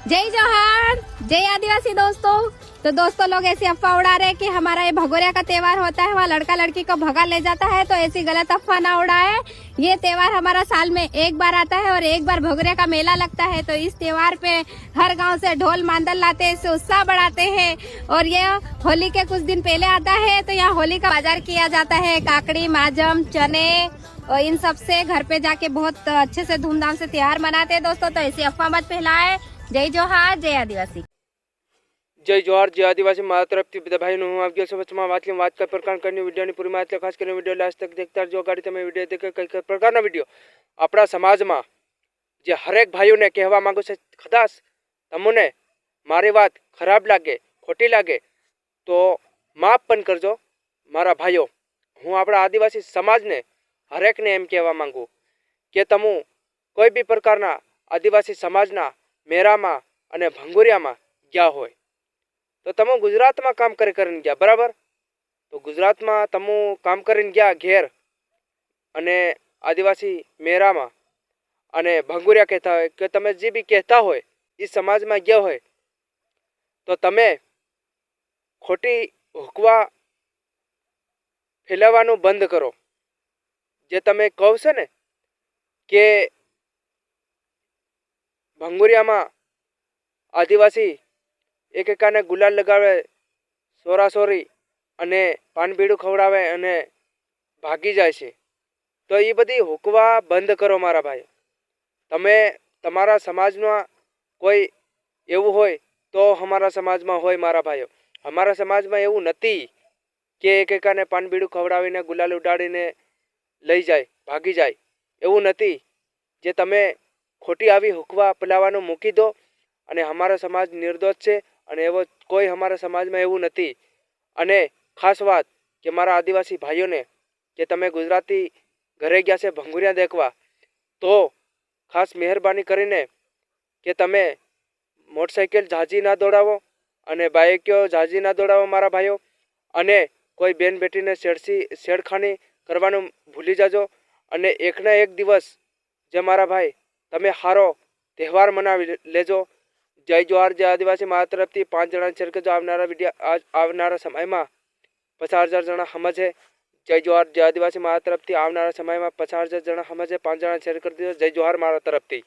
जय जोहार, जय आदिवासी दोस्तों। तो दोस्तों लोग ऐसी अफवाह उड़ा रहे हैं कि हमारा ये भगोरिया का त्योहार होता है, वहाँ लड़का लड़की को भगा ले जाता है। तो ऐसी गलत अफवाह ना उड़ाए। ये त्योहार हमारा साल में एक बार आता है और एक बार भगोरिया का मेला लगता है। तो इस त्योहार पे हर गांव से ढोल मांदल लाते हैं, इससे उत्साह बढ़ाते हैं। और ये होली के कुछ दिन पहले आता है। तो यहाँ होली का बाजार किया जाता है। काकड़ी, माजम, चने और इन सब से घर पे जाके बहुत अच्छे से धूमधाम से त्योहार मनाते हैं दोस्तों। तो ऐसी अफवाह मत फैलाए। जय जोहार, जय आदिवासी। जय जोहार, जय आदिवासी। मारा तरफથી બધા ભાઈઓનું હું આપજો સમક્ષમાં વાત કઈ પ્રકાર કરની વિડીયોની પૂરી માહિતી ખાસ કરીને વિડીયો લાસ્ટ તક દેખતા રહેજો। ગાડી તમે વિડીયો દેખે કઈ પ્રકારના વિડીયો આપણા સમાજમાં જે હરેક ભાઈઓને કહેવા માંગુ છે, કદાચ તમને મારી વાત ખરાબ લાગે, ખોટી લાગે તો માફ પણ કરજો મારા ભાઈઓ। હું આપણા આદિવાસી સમાજને હરેકને એમ કહેવા માંગુ કે તમે કોઈ બી પ્રકારના આદિવાસી સમાજના મેળામાં અને ભંગુરિયામાં ગયા હોય તો તમે ગુજરાતમાં કામ કરીને ગયા, બરાબર? તો ગુજરાતમાં તમે કામ કરીને ગયા ઘેર અને આદિવાસી મેળામાં અને ભંગુરિયા કહેતા હોય કે તમે જે બી કહેતા હોય એ સમાજમાં ગયા હોય તો તમે ખોટી હુકવા ફેલાવવાનું બંધ કરો। જે તમે કહો છો ને કે ભંગુરિયામાં આદિવાસી એકાને ગુલાલ લગાવે, સોરાસોરી અને પાનબીડું ખવડાવે અને ભાગી જાય છે, તો એ બધી હુકવા બંધ કરો મારા ભાઈ। તમે તમારા સમાજમાં કોઈ એવું હોય તો અમારા સમાજમાં હોય મારા ભાઈઓ। અમારા સમાજમાં એવું નથી કે એકાને પાનબીડું ખવડાવીને ગુલાલ ઉડાડીને લઈ જાય, ભાગી જાય, એવું નથી। જે તમે ખોટી આવી હુકવા ફેલાવવાનું મૂકી દો અને અમારો સમાજ નિર્દોષ છે અને એવો કોઈ અમારા સમાજમાં એવું નથી। અને ખાસ વાત કે મારા આદિવાસી ભાઈઓને કે તમે ગુજરાતી ઘરે ગયા છે ભંગુરિયા દેખવા તો ખાસ મહેરબાની કરીને કે તમે મોટરસાઇકલ ઝાઝી ના દોડાવો અને બાઇકો ઝાઝી ના દોડાવો મારા ભાઈઓ। અને કોઈ બેન બેટીને છેડખાની કરવાનું ભૂલી જાજો અને એકના એક દિવસ જે મારા ભાઈ તમે સારો તહેવાર મનાવી લેજો। જય જોહાર, જય આદિવાસી। મારા તરફથી 5 જણાને શેર કરજો। આવનારા સમયમાં 50,000 જણા સમજે। જય જોહાર, જય આદિવાસી। મારા તરફથી આવનારા સમયમાં 50,000 જણા સમજે। 5 જણા શેર કરી દીધો। જય જોહાર મારા તરફથી।